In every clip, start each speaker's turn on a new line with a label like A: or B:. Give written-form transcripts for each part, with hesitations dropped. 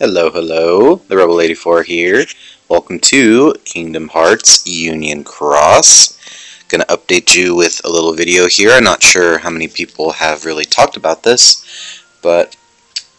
A: Hello, hello, the Rebel 84 here. Welcome to Kingdom Hearts Union Cross. Gonna update you with a little video here. I'm not sure how many people have really talked about this, but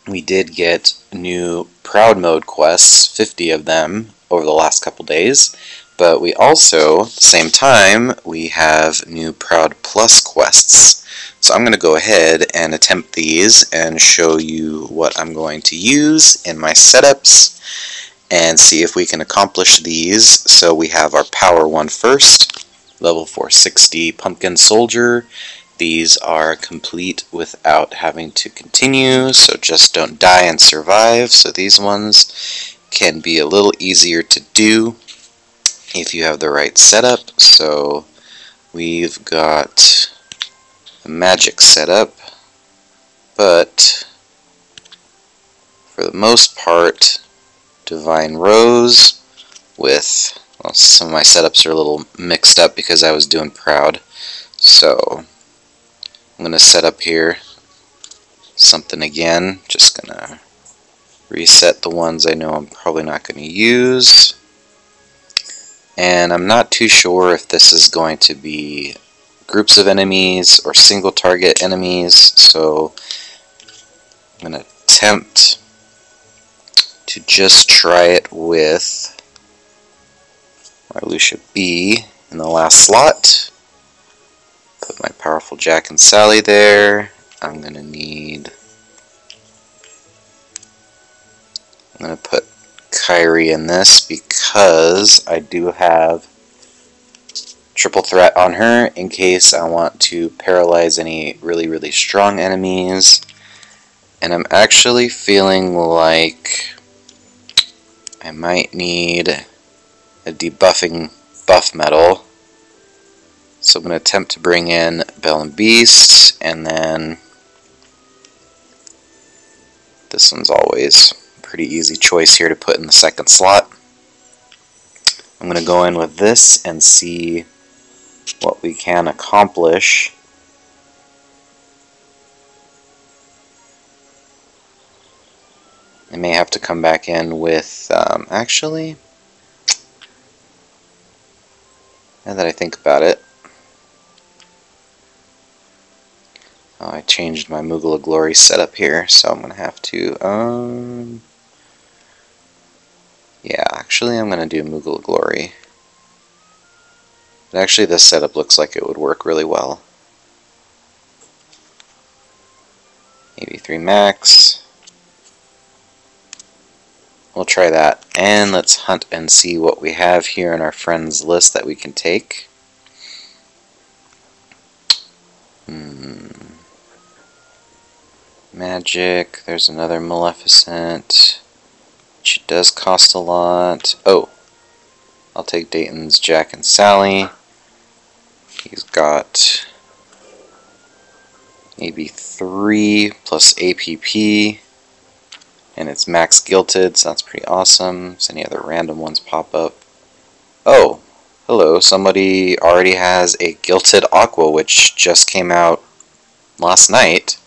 A: we did get new Proud Mode quests, 50 of them, over the last couple days. But we also, at the same time, we have new Proud Plus quests. So I'm going to go ahead and attempt these and show you what I'm going to use in my setups and see if we can accomplish these. So we have our Power 1 first, level 460 Pumpkin Soldier. These are complete without having to continue, so just don't die and survive. So these ones can be a little easier to do if you have the right setup. So we've got a magic setup, but for the most part, Divine Rose with, well, some of my setups are a little mixed up because I was doing Proud. So I'm going to set up here something again, just going to reset the ones I know I'm probably not going to use. And I'm not too sure if this is going to be groups of enemies or single target enemies, so I'm going to attempt to just try it with my Lucia B in the last slot. Put my powerful Jack and Sally there. I'm going to put Kairi in this because I do have triple threat on her in case I want to paralyze any really strong enemies. And I'm actually feeling like I might need a debuffing buff medal. So I'm going to attempt to bring in Belle and Beast, and then this one's always a pretty easy choice here to put in the second slot. I'm going to go in with this and see what we can accomplish. I may have to come back in with, actually, now that I think about it, I changed my Moogle of Glory setup here, so I'm going to have to, yeah, actually I'm going to do Moogle of Glory. But actually this setup looks like it would work really well. Maybe 3 max. We'll try that. And let's hunt and see what we have here in our friends list that we can take. Magic, there's another Maleficent, which does cost a lot. Oh, I'll take Dayton's Jack and Sally. He's got maybe 3 plus APP, and it's max gilted, so that's pretty awesome. So any other random ones pop up. Oh, hello, somebody already has a Gilted Aqua, which just came out last night.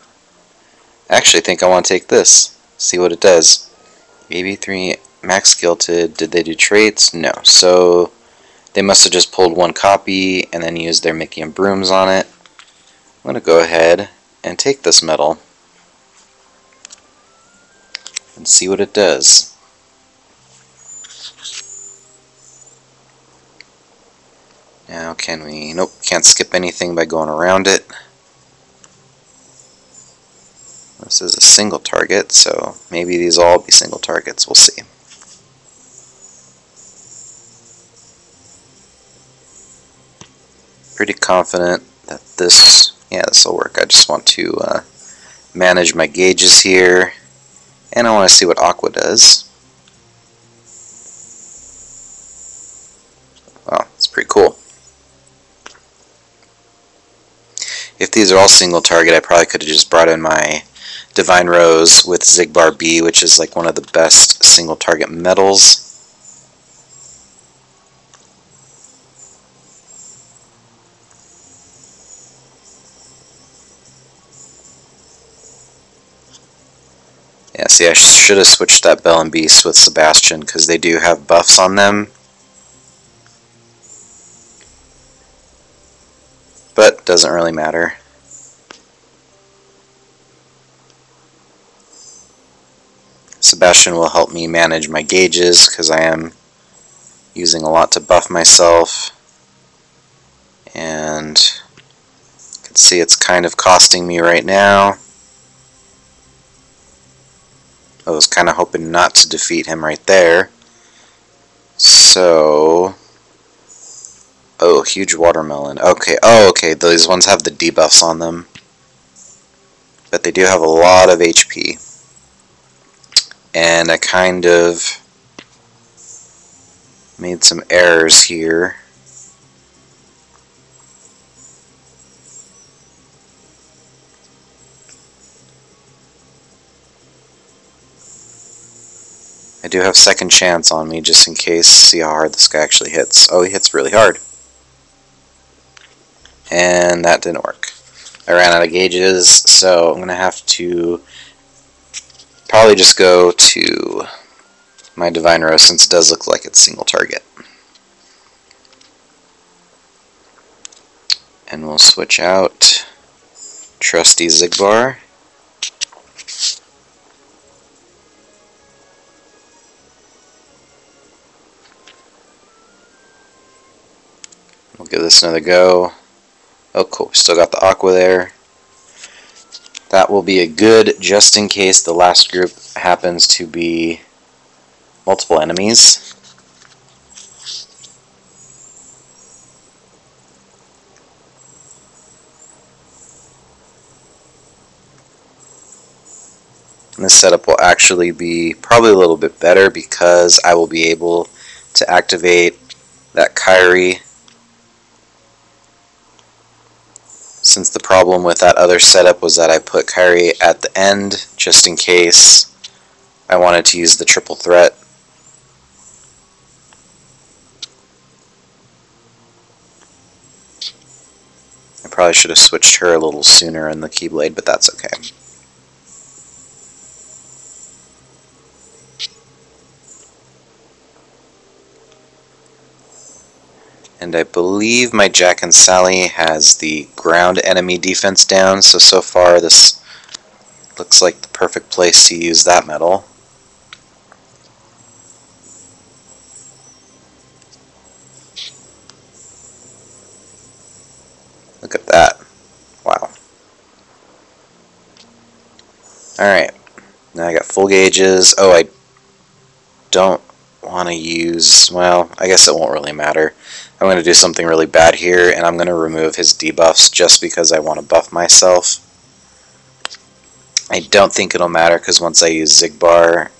A: I actually think I want to take this, see what it does. Maybe 3 max gilted. Did they do traits? No. So they must have just pulled 1 copy and then used their Mickey and Brooms on it. I'm going to go ahead and take this medal and see what it does. Now can we... Nope, can't skip anything by going around it. This is a single target, so maybe these will all be single targets. We'll see. Pretty confident that this will work. I just want to manage my gauges here, and I want to see what Aqua does. Wow, it's pretty cool. If these are all single target, I probably could have just brought in my Divine Rose with Xigbar B, which is like one of the best single target medals. Yeah, see, I should have switched that Bell and Beast with Sebastian, because they do have buffs on them. But doesn't really matter. Sebastian will help me manage my gauges, because I am using a lot to buff myself. And you can see it's kind of costing me right now. I was kind of hoping not to defeat him right there. So... oh, huge watermelon. Okay, oh, okay, those ones have the debuffs on them. But they do have a lot of HP. And I kind of made some errors here. I do have second chance on me just in case. See how hard this guy actually hits. Oh, he hits really hard. And that didn't work. I ran out of gauges, so I'm going to have to probably just go to my Divine Rose, since it does look like it's single target. And we'll switch out Trusty Xigbar. We'll give this another go. Oh cool, still got the Aqua there. That will be a good, just in case the last group happens to be multiple enemies. And this setup will actually be probably a little bit better, because I will be able to activate that Kairi. Since the problem with that other setup was that I put Kairi at the end, just in case I wanted to use the triple threat. I probably should have switched her a little sooner in the Keyblade, but that's okay. And I believe my Jack and Sally has the ground enemy defense down, so far this looks like the perfect place to use that medal. Look at that. Wow. Alright. Now I got full gauges. Oh, I don't want to use... well, I guess it won't really matter. I'm going to do something really bad here, and I'm going to remove his debuffs just because I want to buff myself. I don't think it'll matter, because once I use Xigbar,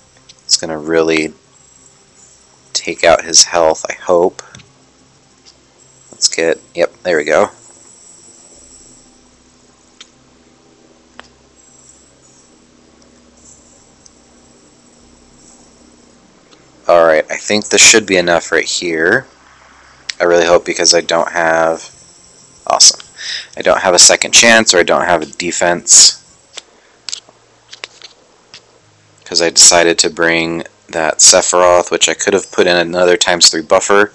A: it's going to really take out his health, I hope. Let's get... yep, there we go. Alright, I think this should be enough right here. I really hope, because I don't have... awesome. I don't have a second chance, or I don't have a defense. Because I decided to bring that Sephiroth, which I could have put in another ×3 buffer.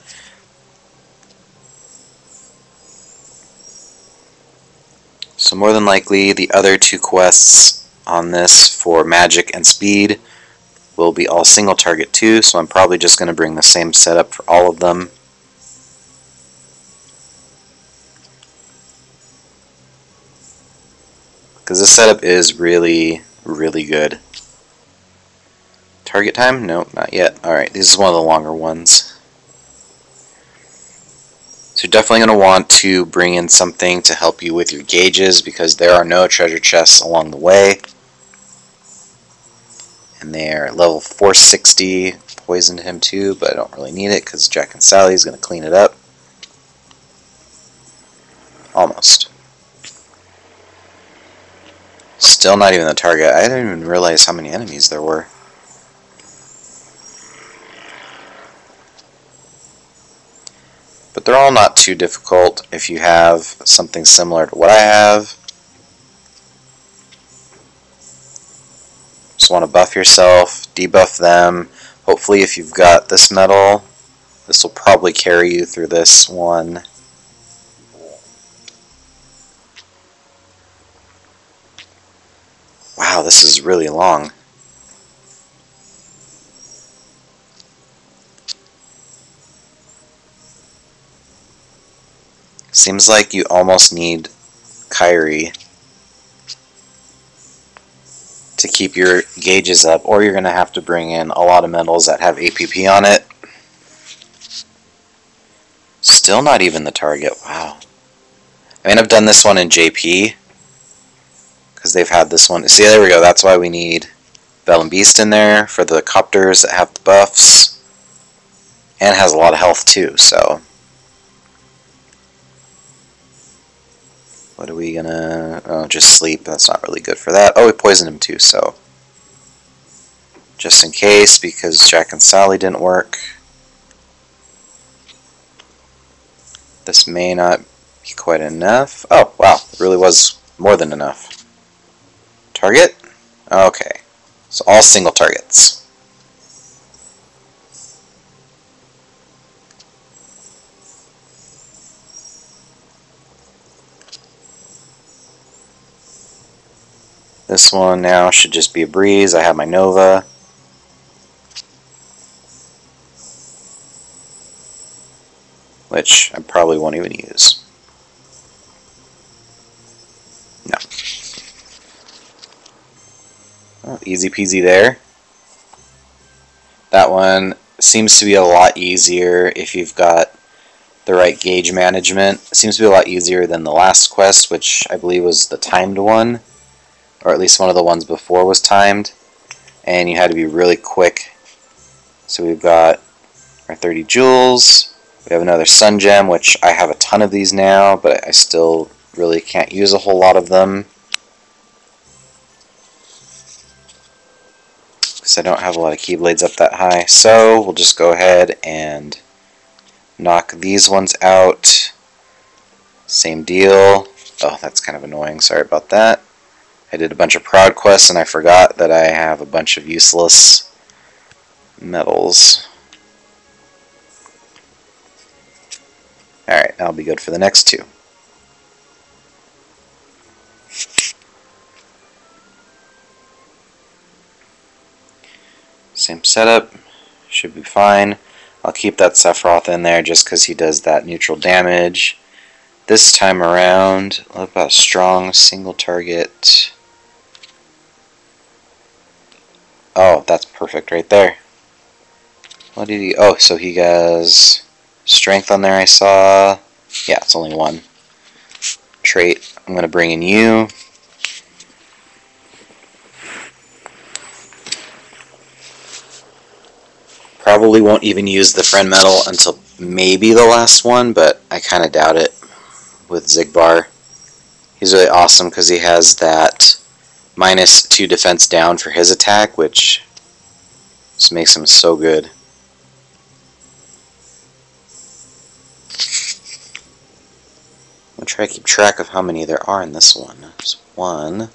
A: So more than likely, the other two quests on this for magic and speed will be all single target too, so I'm probably just going to bring the same setup for all of them. Because this setup is really, really good. Target time? Nope, not yet. Alright, this is one of the longer ones. So you're definitely going to want to bring in something to help you with your gauges, because there are no treasure chests along the way. And they're level 460. Poisoned him too, but I don't really need it because Jack and Sally is going to clean it up. Almost. Still not even the target. I didn't even realize how many enemies there were. But they're all not too difficult if you have something similar to what I have. Just want to buff yourself, debuff them. Hopefully if you've got this medal, this will probably carry you through this one. Wow, this is really long. Seems like you almost need Kyrie to keep your gauges up, or you're going to have to bring in a lot of medals that have APP on it. Still not even the target. Wow. I mean, I've done this one in JP because they've had this one. See, there we go. That's why we need Bell and Beast in there for the copters that have the buffs, and has a lot of health too. So what are we gonna... oh, just sleep. That's not really good for that. Oh, we poisoned him too, so just in case, because Jack and Sally didn't work. This may not be quite enough. Oh, wow. It really was more than enough. Target? Okay. So all single targets. This one now should just be a breeze. I have my Nova. Which I probably won't even use. No. Oh, easy peasy there. That one seems to be a lot easier if you've got the right gauge management. It seems to be a lot easier than the last quest, which I believe was the timed one. Or at least one of the ones before was timed. And you had to be really quick. So we've got our 30 jewels. We have another Sun Gem, which I have a ton of these now, but I still really can't use a whole lot of them because I don't have a lot of Keyblades up that high. So we'll just go ahead and knock these ones out. Same deal. Oh, that's kind of annoying. Sorry about that. I did a bunch of Proud Quests and I forgot that I have a bunch of useless medals. Alright, that'll be good for the next two. Same setup, should be fine. I'll keep that Sephiroth in there just because he does that neutral damage. This time around, what about a strong single target? Oh, that's perfect right there. What did he... oh, so he has strength on there I saw. Yeah, it's only one trait. I'm going to bring in you. Probably won't even use the friend medal until maybe the last one, but I kind of doubt it with Xigbar. He's really awesome because he has that -2 defense down for his attack, which just makes him so good. I'm going to try to keep track of how many there are in this one. There's 1.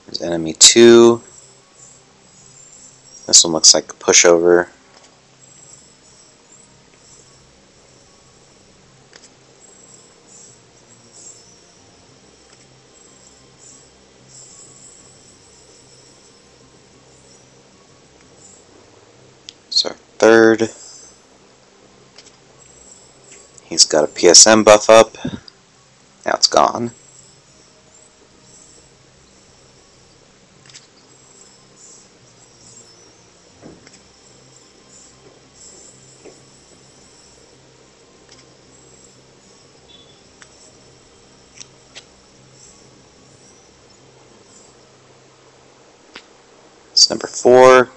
A: There's enemy 2. This one looks like a pushover. So 3rd. He's got a PSM buff up. Now it's gone. It's number 4.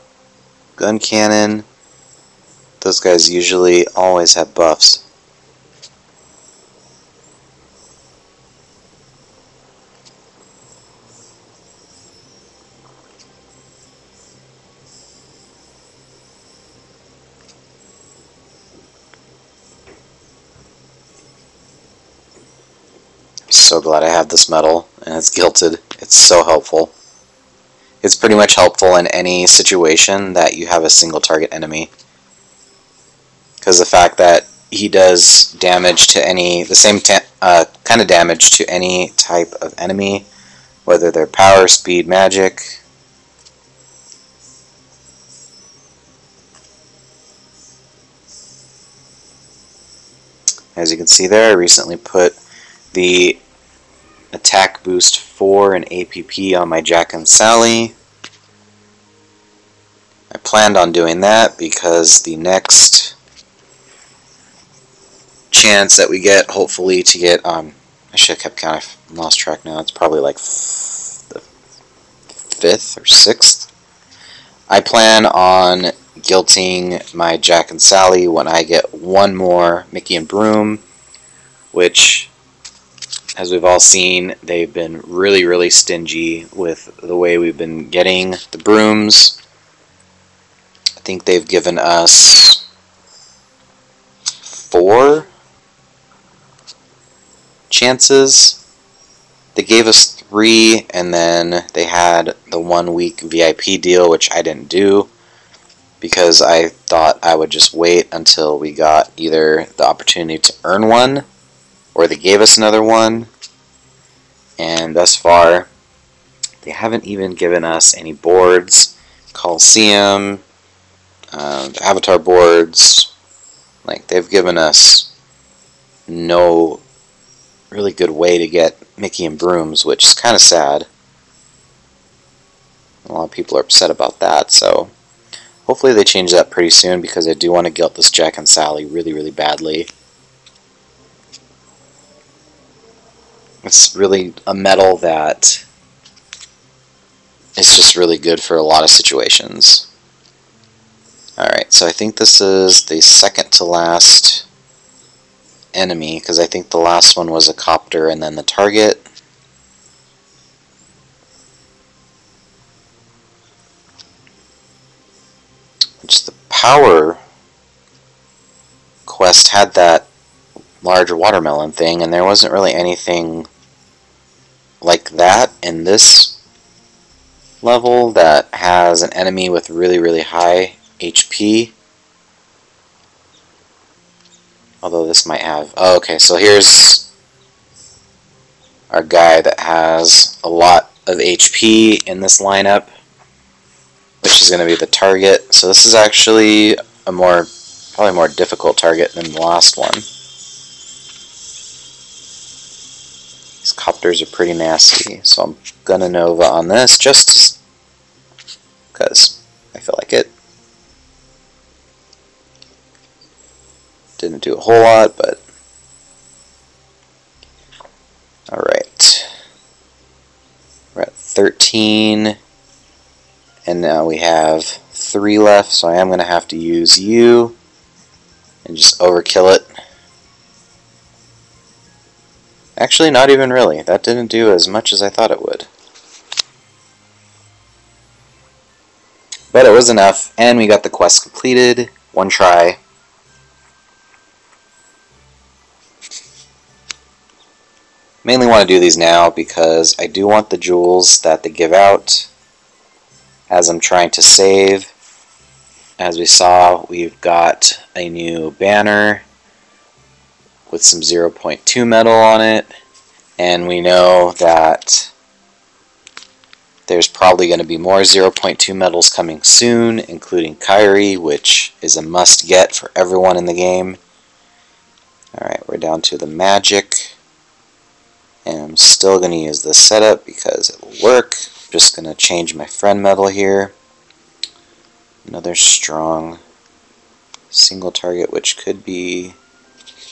A: Gun cannon. Those guys usually always have buffs. I'm so glad I have this medal, and it's gilted. It's so helpful. It's pretty much helpful in any situation that you have a single target enemy. Because the fact that he does damage to the same kind of damage to any type of enemy, whether they're power, speed, magic. As you can see there, I recently put the attack boost 4 and APP on my Jack and Sally. I planned on doing that because the next chance that we get, hopefully, to get, I should have kept count, I've lost track now, it's probably like the 5th or 6th. I plan on guilting my Jack and Sally when I get one more Mickey and Broom, which, as we've all seen, they've been really, really stingy with the way we've been getting the brooms. I think they've given us 4 chances. They gave us 3, and then they had the 1-week VIP deal, which I didn't do because I thought I would just wait until we got either the opportunity to earn one or they gave us another one. And thus far, they haven't even given us any boards, Coliseum, the Avatar boards. Like, they've given us no really good way to get Mickey and Brooms, which is kind of sad. A lot of people are upset about that, so hopefully they change that pretty soon because I do want to guilt this Jack and Sally really, really badly. It's really a medal that is just really good for a lot of situations. Alright, so I think this is the second to last enemy, because I think the last one was a copter and then the target. Which the power quest had that large watermelon thing, and there wasn't really anything like that in this level that has an enemy with really, really high HP. Although this might have... Oh, okay, so here's our guy that has a lot of HP in this lineup, which is going to be the target. So this is actually a probably more difficult target than the last one. These copters are pretty nasty, so I'm gonna Nova on this just because I feel like it. Didn't do a whole lot, but alright. We're at 13, and now we have 3 left, so I am going to have to use you and just overkill it. Actually, not even really. That didn't do as much as I thought it would. But it was enough, and we got the quest completed. 1 try. Mainly want to do these now because I do want the jewels that they give out as I'm trying to save. As we saw, we've got a new banner with some 0.2 metal on it, and we know that there's probably going to be more 0.2 metals coming soon, including Kyrie, which is a must get for everyone in the game. Alright, we're down to the magic, and I'm still going to use this setup because it will work. I'm just going to change my friend medal here. Another strong single target, which could be...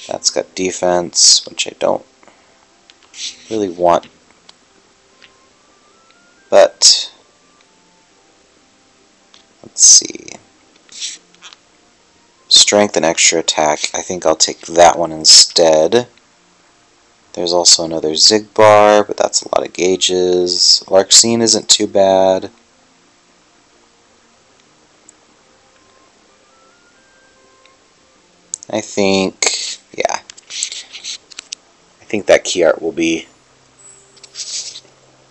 A: That's got defense, which I don't really want. But let's see. Strength and extra attack. I think I'll take that one instead. There's also another Zigbar, but that's a lot of gauges. Larxene isn't too bad. I think, yeah, I think that key art will be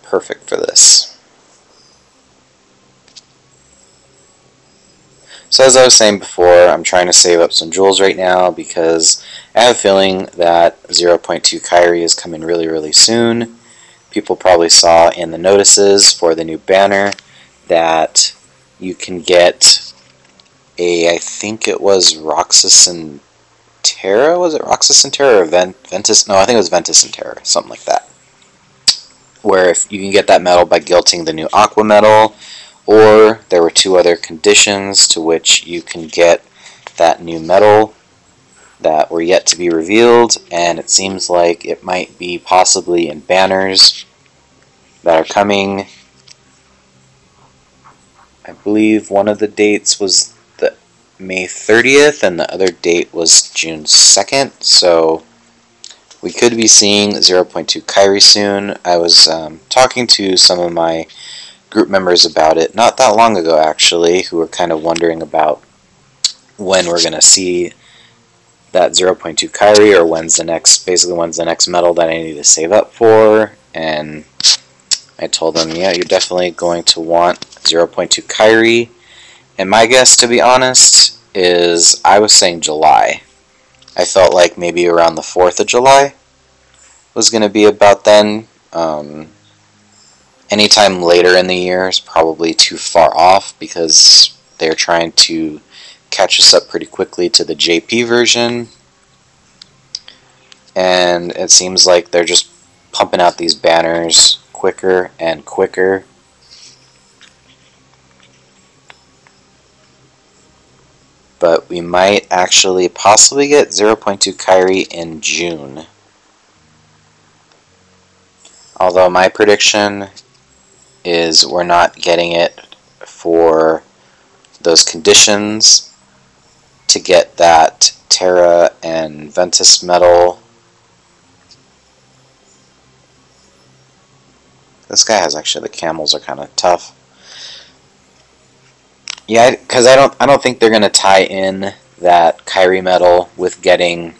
A: perfect for this. So as I was saying before, I'm trying to save up some jewels right now because I have a feeling that 0.2 Kairi is coming really soon. People probably saw in the notices for the new banner that you can get a, I think it was Roxas and Terra? Was it Roxas and Terra or Ventus? No, I think it was Ventus and Terra, something like that. Where if you can get that medal by guilting the new Aqua medal, or there were 2 other conditions to which you can get that new medal that were yet to be revealed, and it seems like it might be possibly in banners that are coming. I believe one of the dates was the May 30th and the other date was June 2nd, so we could be seeing 0.2 Kairi soon. I was talking to some of my group members about it not that long ago, actually, who were kind of wondering about when we're going to see that 0.2 Kairi, or when's the next medal that I need to save up for. And I told them, yeah, you're definitely going to want 0.2 Kairi. And my guess, to be honest, is I was saying July. I felt like maybe around the 4th of July was going to be about then. Anytime later in the year is probably too far off because they're trying to catch us up pretty quickly to the JP version. And it seems like they're just pumping out these banners quicker and quicker. But we might actually possibly get 0.2 Kairi in June. Although my prediction is we're not getting it for those conditions to get that Terra and Ventus medal. This guy has actually, the camels are kind of tough. Yeah, because I don't think they're gonna tie in that Kairi medal with getting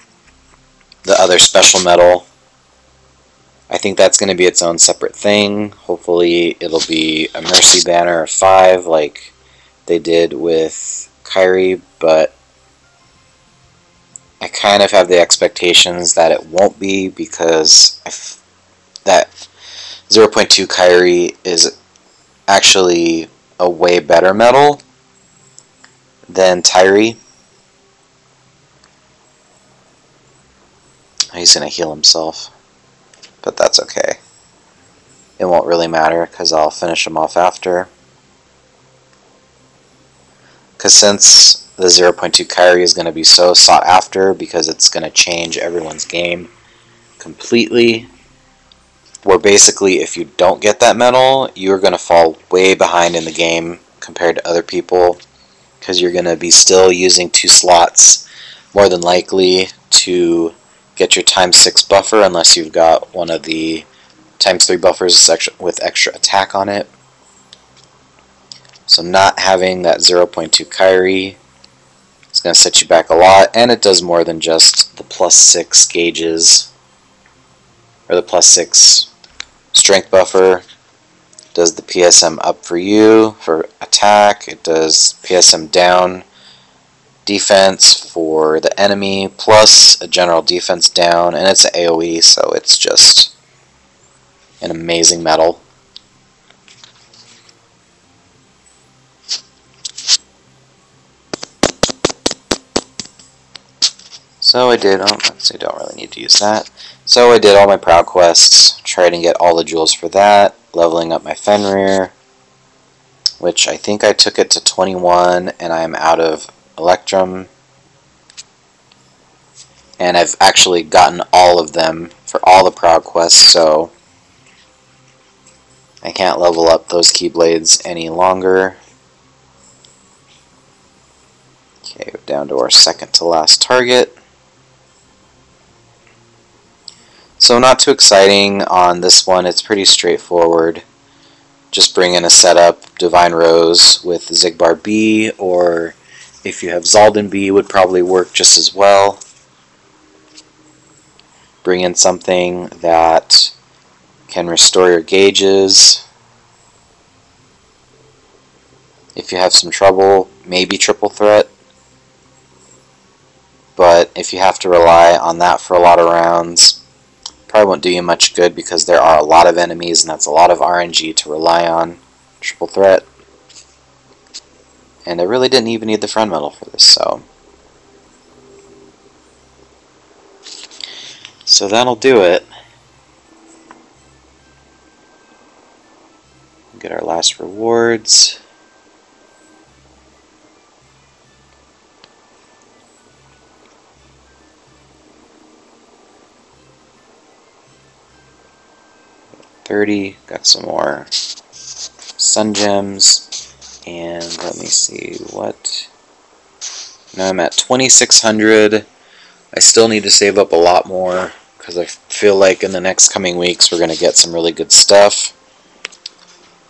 A: the other special medal. I think that's going to be its own separate thing. Hopefully it'll be a Mercy banner of 5 like they did with Kairi, but I kind of have the expectations that it won't be because that 0.2 Kairi is actually a way better medal than Tyri. He's going to heal himself. But that's okay. It won't really matter because I'll finish him off after. Because since the 0.2 Kairi is going to be so sought after because it's going to change everyone's game completely, where basically if you don't get that medal, you're going to fall way behind in the game compared to other people because you're going to be still using 2 slots more than likely to get your ×6 buffer unless you've got one of the ×3 buffers with extra attack on it. So not having that 0.2 Kairi is going to set you back a lot, and it does more than just the +6 gauges, or the +6 strength buffer. It does the PSM up for you for attack, it does PSM down defense for the enemy, plus a general defense down, and it's an AoE, so it's just an amazing medal. So I did, let's see, don't really need to use that. So I did all my Proud Quests, tried to get all the jewels for that, leveling up my Fenrir, which I think I took it to 21, and I'm out of Electrum. And I've actually gotten all of them for all the Proud Quests, so I can't level up those Keyblades any longer. Okay, we're down to our second to last target. So not too exciting on this one, it's pretty straightforward. Just bring in a setup, Divine Rose with Xigbar B, or if you have Zaldin B would probably work just as well. Bring in something that can restore your gauges. if you have some trouble, maybe triple threat. But if you have to rely on that for a lot of rounds, probably won't do you much good because there are a lot of enemies and that's a lot of RNG to rely on. Triple threat. And I really didn't even need the friend medal for this, so that'll do it. Get our last rewards. Got some more sun gems, and let me see what. Now I'm at 2,600. I still need to save up a lot more because I feel like in the next coming weeks we're going to get some really good stuff.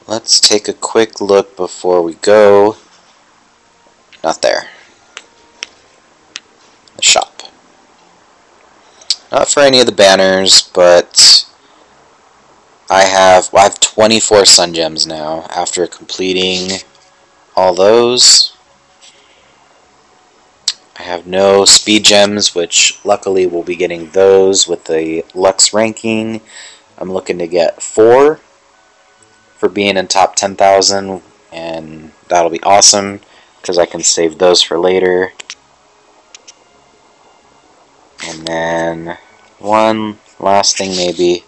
A: Let's take a quick look before we go. Not there. The shop. Not for any of the banners, but I have 24 sun gems now after completing all those. I have no speed gems, which luckily we'll be getting those with the Lux ranking. I'm looking to get 4 for being in top 10,000, and that'll be awesome because I can save those for later. And then one last thing maybe.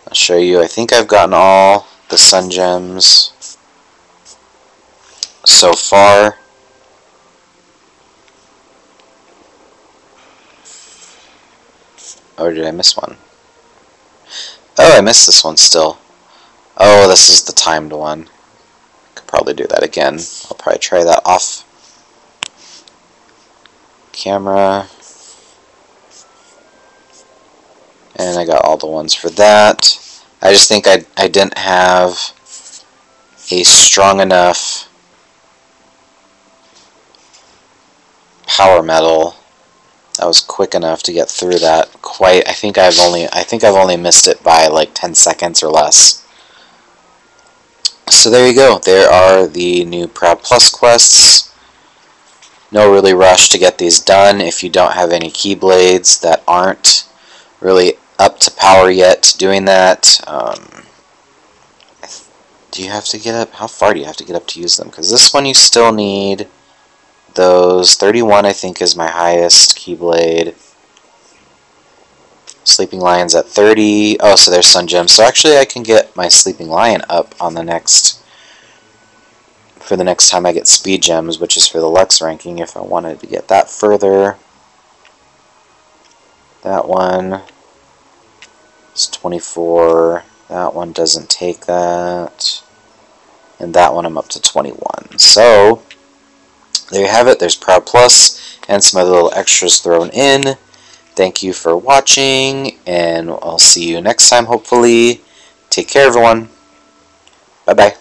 A: I'll show you. I think I've gotten all the sun gems so far. Or did I miss one? Oh, I missed this one still. Oh, this is the timed one. Could probably do that again. I'll probably try that off camera. And I got all the ones for that. I just think I didn't have a strong enough power medal that was quick enough to get through that. I think I've only missed it by like 10 seconds or less. So there you go. There are the new Proud Plus quests. No really rush to get these done if you don't have any Keyblades that aren't really up to power yet doing that. Do you have to get up? How far do you have to get up to use them? Because this one you still need those. 31 I think is my highest Keyblade. Sleeping Lion's at 30. Oh, so there's Sun Gems. So actually I can get my Sleeping Lion up on the next, for the next time I get Speed Gems, which is for the Lux ranking if I wanted to get that further. That one is 24. That one doesn't take that. And that one I'm up to 21. So there you have it. There's Proud Plus and some other little extras thrown in. Thank you for watching, and I'll see you next time, hopefully. Take care, everyone. Bye-bye.